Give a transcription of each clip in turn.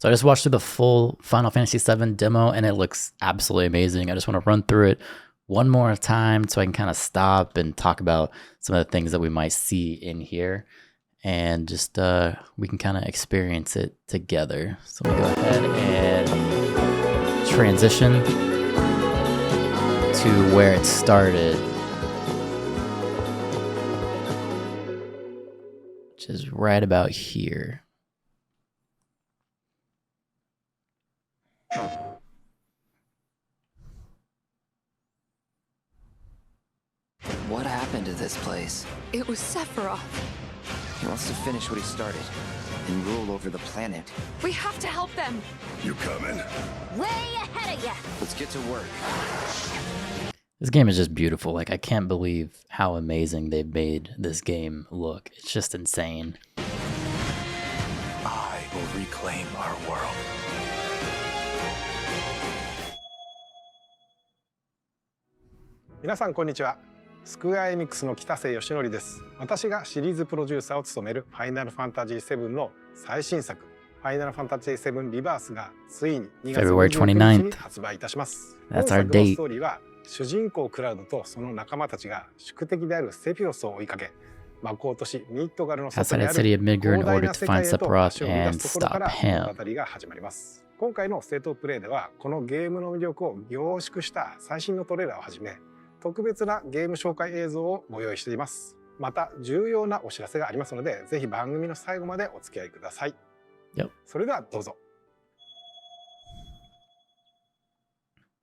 So I just watched through the full Final Fantasy VII demo, and it looks absolutely amazing. I just want to run through it one more time so I can kind of stop and talk about some of the things that we might see in here, and just we can kind of experience it together. So we go ahead and transition to where it started, which is right about here. What happened to this place? It was Sephiroth. He wants to finish what he started and rule over the planet. We have to help them. You coming? Way ahead of you. Let's get to work. This game is just beautiful. Like, I can't believe how amazing they've made this game look. It's just insane. I will reclaim our world. Minasan konnichiwa. スクエアエニックスの北瀬義則です。私がシリーズプロデューサーを務めるファイナルファンタジー7の最新作、ファイナルファンタジー7リバースがついに2月29日に発売いたします。本作のストーリーは主人公クラウドとその仲間たちが宿敵であるセフィロスを追いかけ、魔法都市ミッドガルの外にある広大な世界へと足を踏み出すところから物語が始まります。今回のステートプレイではこのゲームの魅力を凝縮した最新のトレーラーをはじめ、特別なゲーム紹介映像をご用意しています。また重要なお知らせがありますので、ぜひ番組の最後までお付き合いください。それではどうぞ。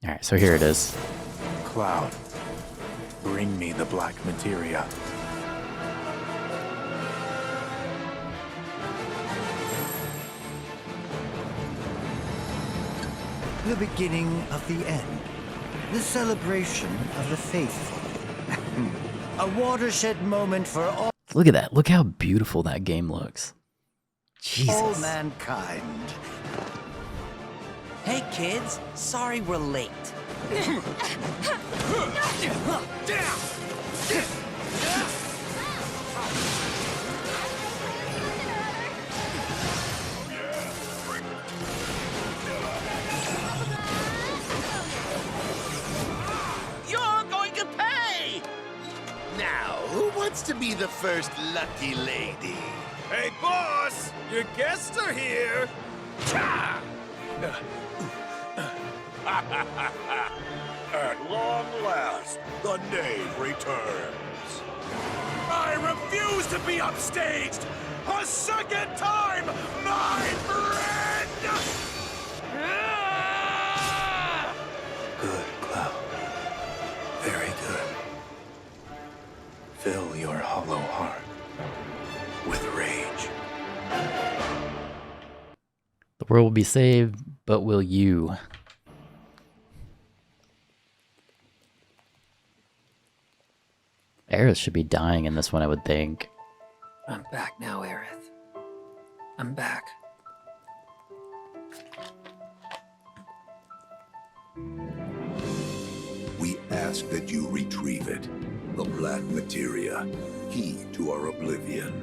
Alright, so here it is. Cloud, bring me the black materia. The beginning of the end. The celebration of the faithful. A watershed moment for all. Look at that. Look how beautiful that game looks. Jesus. All mankind. Hey kids, sorry we're late. Who wants to be the first lucky lady? Hey, boss! Your guests are here! At long last, the knave returns. I refuse to be upstaged! A second time, my friend! Good, Cloud. Very good. Fill your hollow heart with rage. The world will be saved, but will you? Aerith should be dying in this one, I would think. I'm back now, Aerith. I'm back. We ask that you retrieve it. The black materia, key to our oblivion.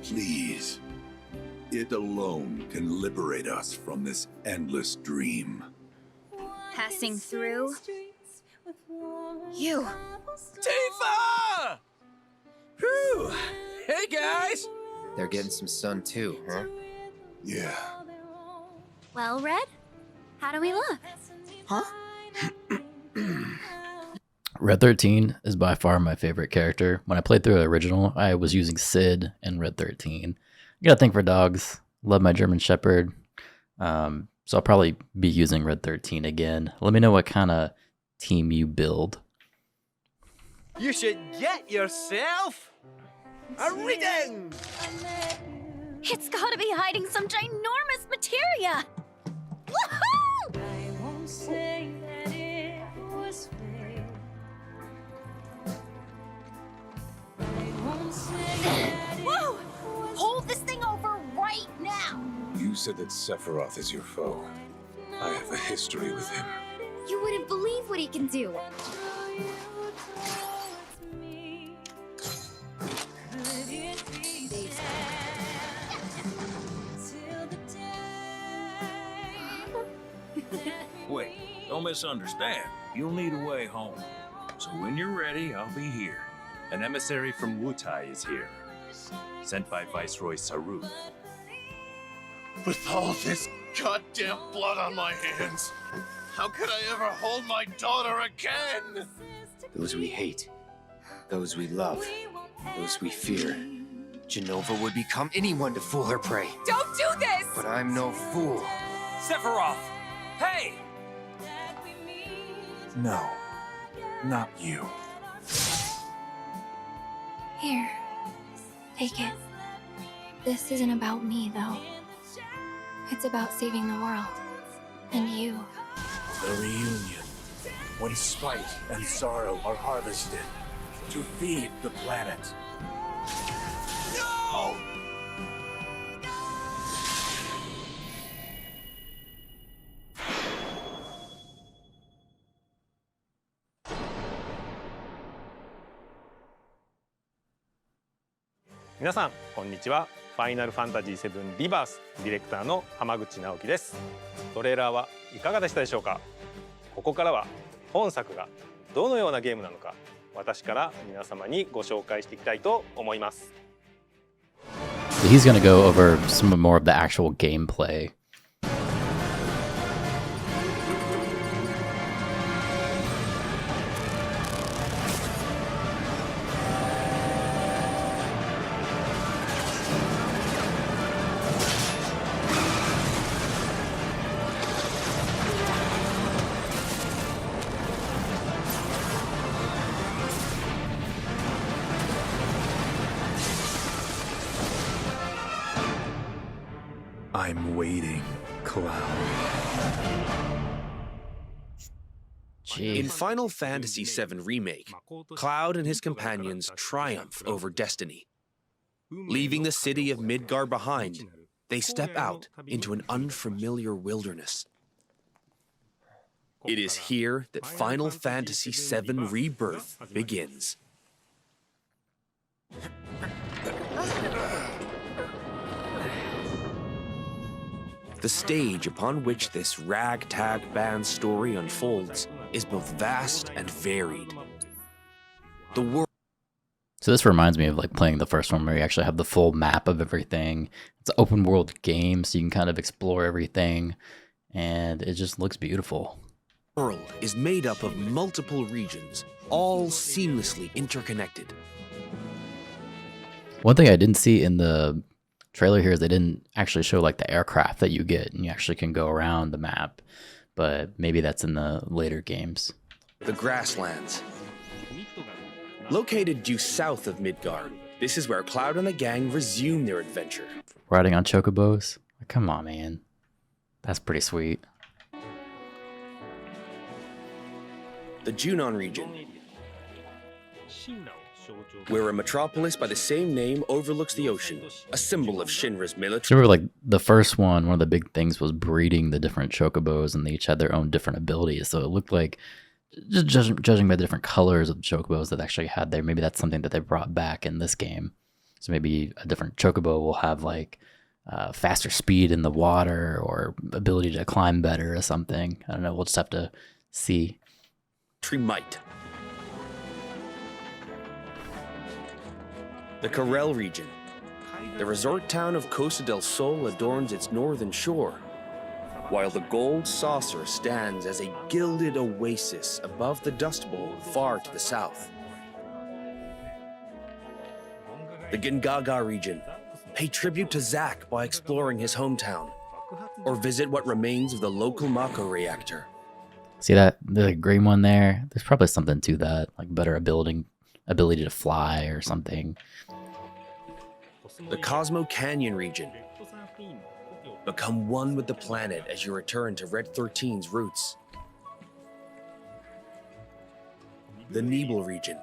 Please. It alone can liberate us from this endless dream. Passing through. You. Tifa! Whew! Hey guys! They're getting some sun too, huh? Yeah. Well, Red, how do we look? Huh? Red 13 is by far my favorite character. When I played through the original, I was using Sid and Red 13. I got a thing for dogs. Love my German Shepherd. So I'll probably be using Red 13 again. Let me know what kind of team you build. You should get yourself a reading! It's gotta be hiding some ginormous materia! Woohoo! Whoa! Hold this thing over right now! You said that Sephiroth is your foe. I have a history with him. You wouldn't believe what he can do. Wait, don't misunderstand. You'll need a way home. So when you're ready, I'll be here. An emissary from Wutai is here, sent by Viceroy Saruth. With all this goddamn blood on my hands, how could I ever hold my daughter again? Those we hate, those we love, those we fear. Jenova would become anyone to fool her prey. Don't do this! But I'm no fool. Sephiroth! Hey! No, not you. Here. Take it. This isn't about me, though. It's about saving the world. And you. The reunion, when spite and sorrow are harvested to feed the planet. No!皆さんこんにちは。ファイナルファンタジー7リバースディレクターの浜口直樹です。トレーラーはいかがでしたでしょうか。ここからは本作がどのようなゲームなのか、私から皆様にご紹介していきたいと思います。He's gonna go over some more of the actual gameplay. I'm waiting, Cloud. Jeez. In Final Fantasy VII Remake, Cloud and his companions triumph over destiny. Leaving the city of Midgar behind, they step out into an unfamiliar wilderness. It is here that Final Fantasy VII Rebirth begins. The stage upon which this ragtag band story unfolds is both vast and varied. The world. So this reminds me of like playing the first one where you actually have the full map of everything. It's an open world game, so you can kind of explore everything, and it just looks beautiful. The world is made up of multiple regions, all seamlessly interconnected. One thing I didn't see in the trailer here is they didn't actually show like the aircraft that you get, and you actually can go around the map, but maybe that's in the later games. The grasslands. Located due south of Midgar, this is where Cloud and the gang resume their adventure. Riding on chocobos? Come on, man. That's pretty sweet. The Junon region, where a metropolis by the same name overlooks the ocean, a symbol of Shinra's military. Remember, like the first one of the big things was breeding the different chocobos, and they each had their own different abilities. So it looked like, just judging by the different colors of the chocobos that they actually had there, maybe that's something that they brought back in this game. So maybe a different chocobo will have like faster speed in the water or ability to climb better or something. I don't know. We'll just have to see. Might. The Corel region. The resort town of Costa del Sol adorns its northern shore, while the gold saucer stands as a gilded oasis above the Dust Bowl far to the south. The Gingaga region. Pay tribute to Zack by exploring his hometown, or visit what remains of the local Mako reactor. See that the green one there? There's probably something to that, like better ability to fly or something. The Cosmo Canyon region. Become one with the planet as you return to Red 13's roots. The Nebel region.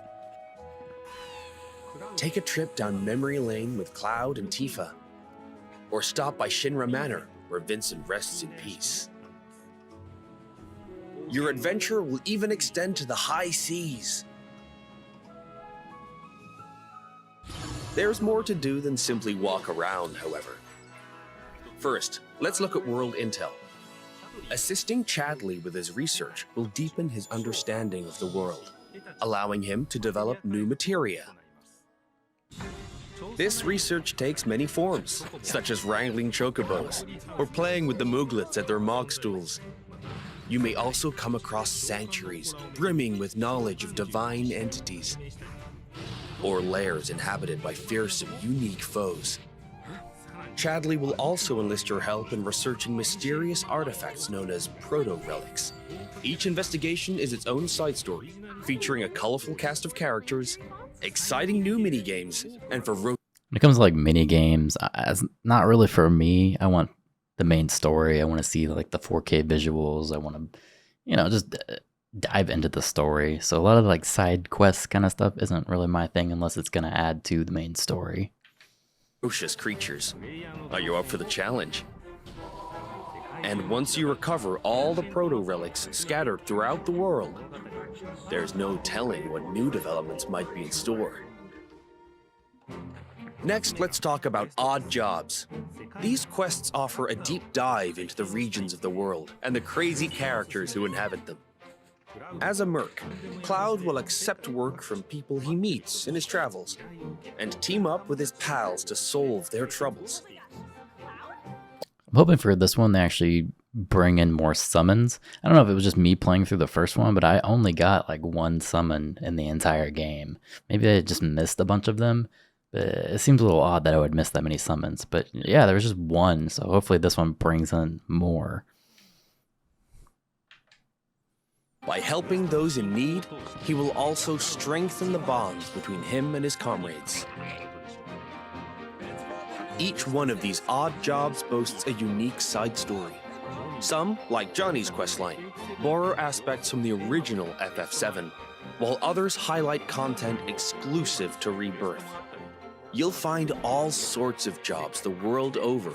Take a trip down memory lane with Cloud and Tifa, or stop by Shinra Manor, where Vincent rests in peace. Your adventure will even extend to the high seas. There's more to do than simply walk around, however. First, let's look at world intel. Assisting Chadley with his research will deepen his understanding of the world, allowing him to develop new materia. This research takes many forms, such as wrangling chocobos or playing with the mooglets at their mog stools. You may also come across sanctuaries brimming with knowledge of divine entities, or lairs inhabited by fearsome, unique foes. Chadley will also enlist your help in researching mysterious artifacts known as proto-relics. Each investigation is its own side story, featuring a colorful cast of characters, exciting new minigames, and when it comes to like mini games, not really for me. I want the main story. I want to see like the 4K visuals. I want to, just dive into the story. So a lot of like side quests kind of stuff isn't really my thing unless it's going to add to the main story. Ferocious creatures. Are you up for the challenge? And once you recover all the proto-relics scattered throughout the world, there's no telling what new developments might be in store. Next, let's talk about odd jobs. These quests offer a deep dive into the regions of the world and the crazy characters who inhabit them. As a merc, Cloud will accept work from people he meets in his travels and team up with his pals to solve their troubles. I'm hoping for this one they actually bring in more summons. I don't know if it was just me playing through the first one, but I only got like one summon in the entire game. Maybe I just missed a bunch of them. It seems a little odd that I would miss that many summons, but yeah, there was just one, so hopefully this one brings in more. By helping those in need, he will also strengthen the bonds between him and his comrades. Each one of these odd jobs boasts a unique side story. Some, like Johnny's questline, borrow aspects from the original FF7, while others highlight content exclusive to Rebirth. You'll find all sorts of jobs the world over.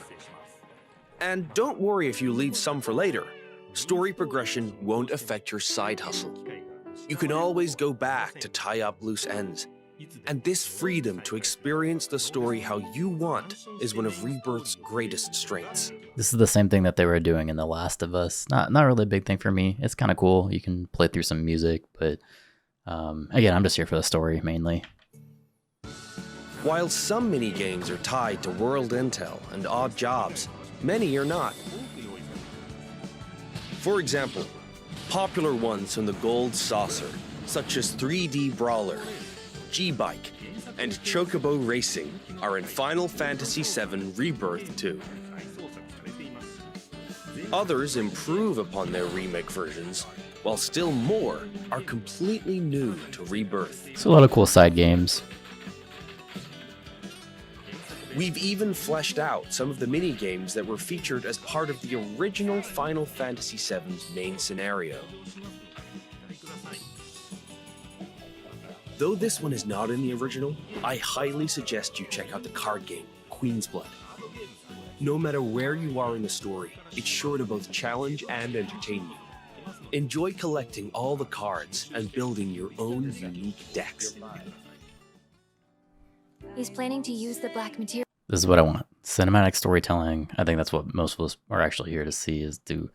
And don't worry if you leave some for later. Story progression won't affect your side hustle. You can always go back to tie up loose ends. And this freedom to experience the story how you want is one of Rebirth's greatest strengths. This is the same thing that they were doing in The Last of Us. Not really a big thing for me. It's kind of cool. You can play through some music, but again, I'm just here for the story mainly. While some minigames are tied to world intel and odd jobs, many are not. For example, popular ones from the Gold Saucer, such as 3D Brawler, G-Bike, and Chocobo Racing, are in Final Fantasy VII Rebirth 2. Others improve upon their remake versions, while still more are completely new to Rebirth. It's a lot of cool side games. We've even fleshed out some of the mini-games that were featured as part of the original Final Fantasy VII's main scenario. Though this one is not in the original, I highly suggest you check out the card game, Queen's Blood. No matter where you are in the story, it's sure to both challenge and entertain you. Enjoy collecting all the cards and building your own unique decks. He's planning to use the black material. This is what I want. Cinematic storytelling. I think that's what most of us are actually here to see, is to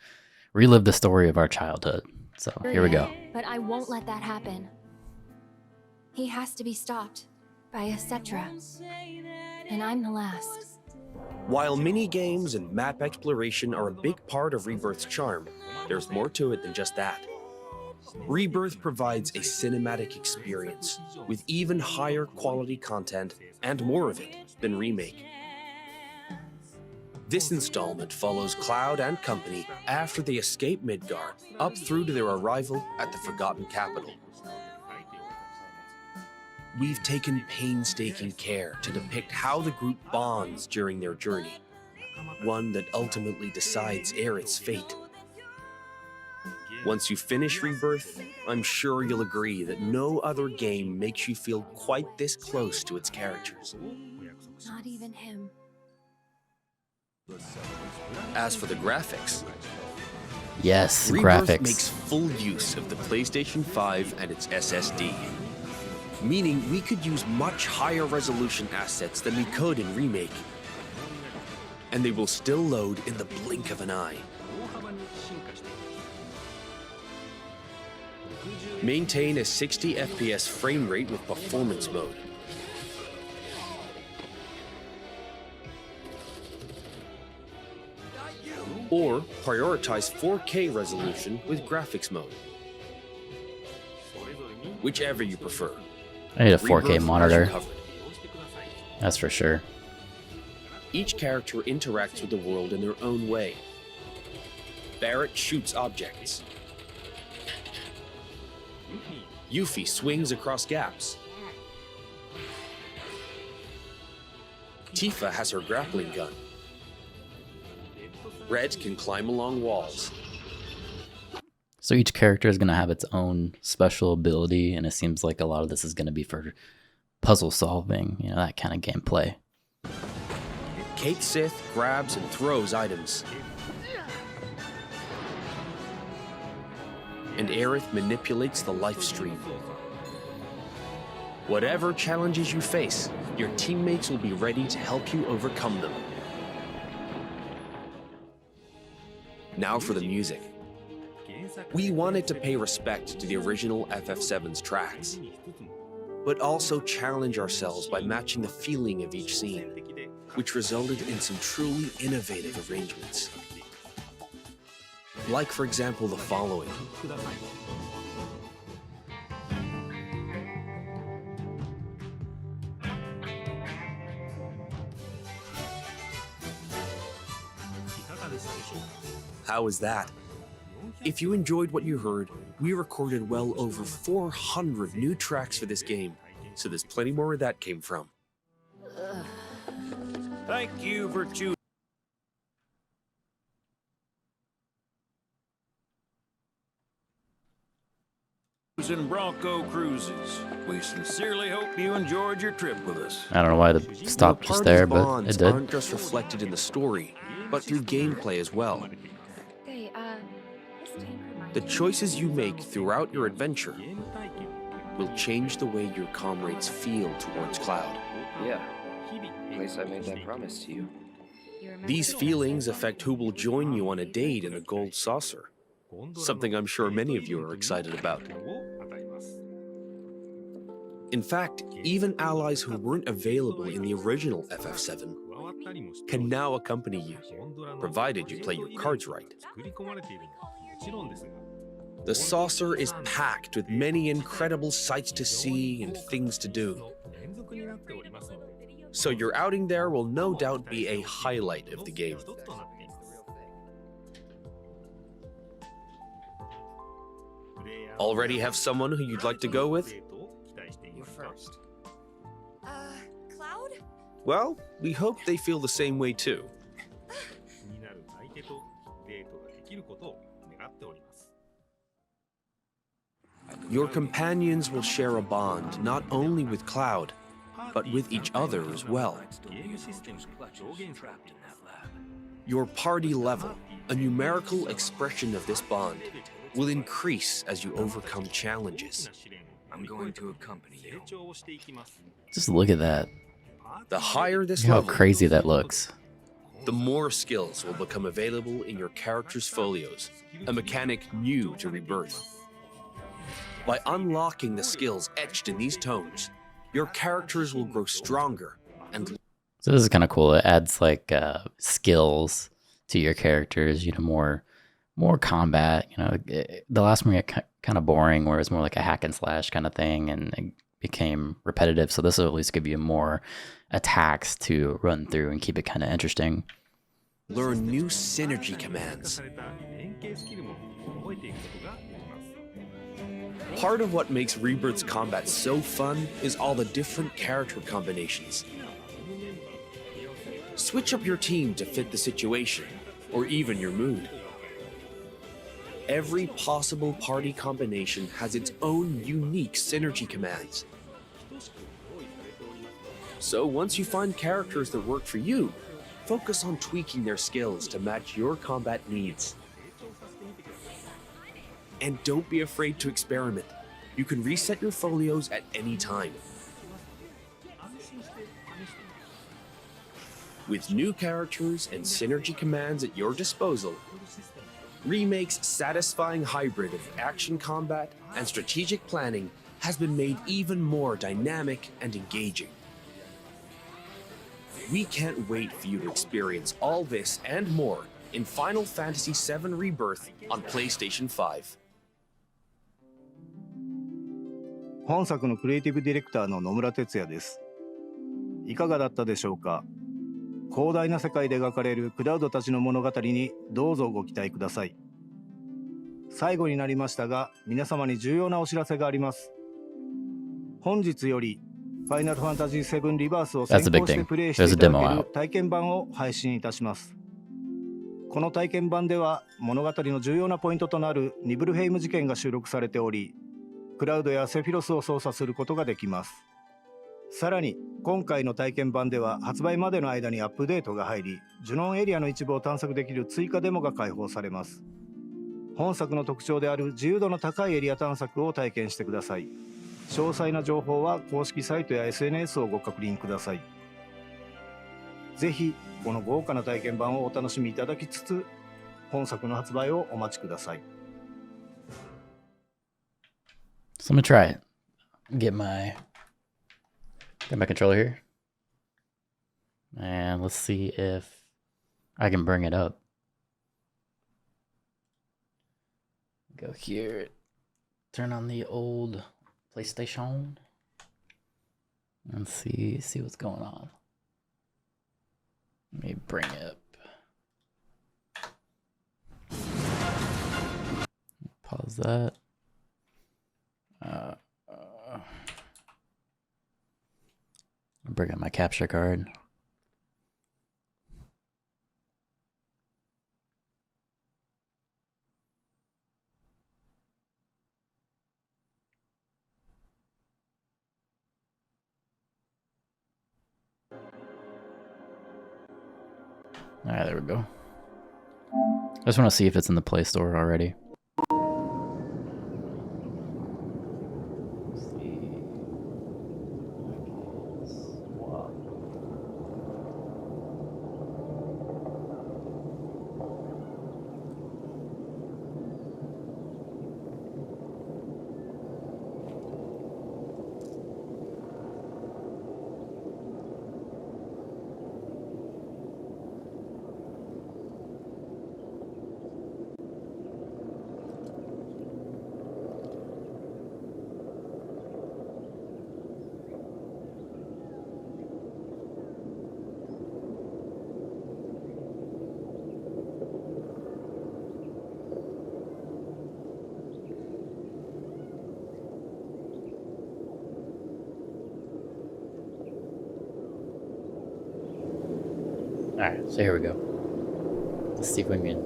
relive the story of our childhood. So here we go. But I won't let that happen. He has to be stopped by etc. And I'm the last. While mini-games and map exploration are a big part of Rebirth's charm, there's more to it than just that. Rebirth provides a cinematic experience with even higher quality content and more of it than Remake. This installment follows Cloud and company after they escape Midgar up through to their arrival at the Forgotten Capital. We've taken painstaking care to depict how the group bonds during their journey, one that ultimately decides Aerith's fate. Once you finish Rebirth, I'm sure you'll agree that no other game makes you feel quite this close to its characters. Not even him. As for the graphics, yes, Rebirth graphics makes full use of the PlayStation 5 and its SSD, meaning we could use much higher resolution assets than we could in Remake, and they will still load in the blink of an eye. Maintain a 60 FPS frame rate with performance mode. Or prioritize 4K resolution with graphics mode. Whichever you prefer. I need a 4K Rebirth has you monitor. covered. That's for sure. Each character interacts with the world in their own way. Barrett shoots objects. Yuffie swings across gaps. Tifa has her grappling gun. Red can climb along walls. So each character is going to have its own special ability, and it seems like a lot of this is going to be for puzzle solving, you know, that kind of gameplay. Kate Sith grabs and throws items. And Aerith manipulates the Livestream. Whatever challenges you face, your teammates will be ready to help you overcome them. Now for the music. We wanted to pay respect to the original FF7's tracks, but also challenge ourselves by matching the feeling of each scene, which resulted in some truly innovative arrangements. Like, for example, the following. How was that? If you enjoyed what you heard, we recorded well over 400 new tracks for this game, so there's plenty more where that came from. Thank you for choosing Bronco Cruises. We sincerely hope you enjoyed your trip with us. I don't know why the stop just there, but it Bonds did. aren't just reflected in the story, but through gameplay as well. The choices you make throughout your adventure will change the way your comrades feel towards Cloud. Yeah, at least I made that promise to you. These feelings affect who will join you on a date in a gold saucer, something I'm sure many of you are excited about. In fact, even allies who weren't available in the original FF7 can now accompany you, provided you play your cards right. The saucer is packed with many incredible sights to see and things to do. So your outing there will no doubt be a highlight of the game. Already have someone who you'd like to go with? You first. Cloud? Well, we hope they feel the same way too. Your companions will share a bond not only with Cloud, but with each other as well. Your party level, a numerical expression of this bond, will increase as you overcome challenges. I'm going to accompany you. Just look at that. The higher this Look how level, crazy that looks. the more skills will become available in your character's folios, a mechanic new to Rebirth. By unlocking the skills etched in these tones, your characters will grow stronger and... So this is kind of cool. It adds like skills to your characters, you know, more combat. You know, the last one got kind of boring, where it's more like a hack and slash kind of thing, and it became repetitive. So this will at least give you more attacks to run through and keep it kind of interesting. Learn new synergy commands. Part of what makes Rebirth's combat so fun is all the different character combinations. Switch up your team to fit the situation, or even your mood. Every possible party combination has its own unique synergy commands. So once you find characters that work for you, focus on tweaking their skills to match your combat needs. And don't be afraid to experiment. You can reset your folios at any time. With new characters and synergy commands at your disposal, Remake's satisfying hybrid of action combat and strategic planning has been made even more dynamic and engaging. We can't wait for you to experience all this and more in Final Fantasy VII Rebirth on PlayStation 5. 本作のクリエイティブディレクターの野村哲也です。いかがだったでしょうか。広大な世界で描かれるクラウドたちの物語にどうぞご期待ください。最後になりましたが、皆様に重要なお知らせがあります。本日よりファイナルファンタジー7リバースを先行してプレイしていただける体験版を配信いたします。この体験版では物語の重要なポイントとなるニブルヘイム事件が収録されており、クラウドやセフィロスを操作することができます。さらに今回の体験版では発売までの間にアップデートが入り、ジュノンエリアの一部を探索できる追加デモが開放されます。本作の特徴である自由度の高いエリア探索を体験してください。詳細な情報は公式サイトや SNS をご確認ください。ぜひこの豪華な体験版をお楽しみいただきつつ、本作の発売をお待ちください。So I'm gonna try it. Get my controller here. And let's see if I can bring it up. Go here. Turn on the old PlayStation. And see what's going on. Let me bring it up. Pause that. Bring up my capture card. Alright, there we go. I just want to see if it's in the Play Store already. Alright, so here we go. Let's see if we can find it.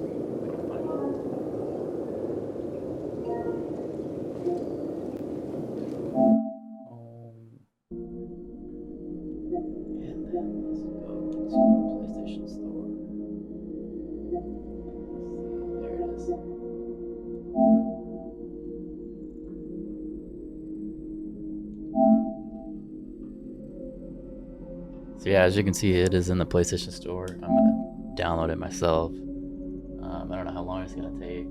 And then let's go to the PlayStation Store. There it is. So yeah, as you can see, it is in the PlayStation Store. I'm gonna download it myself. I don't know how long it's gonna take.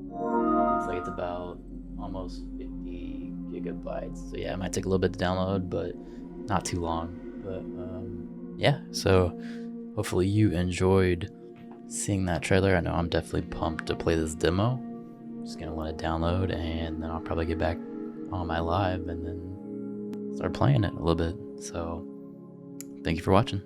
Looks like it's about almost 50 gigabytes. So yeah, it might take a little bit to download, but not too long. But yeah, so hopefully you enjoyed seeing that trailer. I know I'm definitely pumped to play this demo. Just gonna let it download, and then I'll probably get back on my live and then start playing it a little bit. So thank you for watching.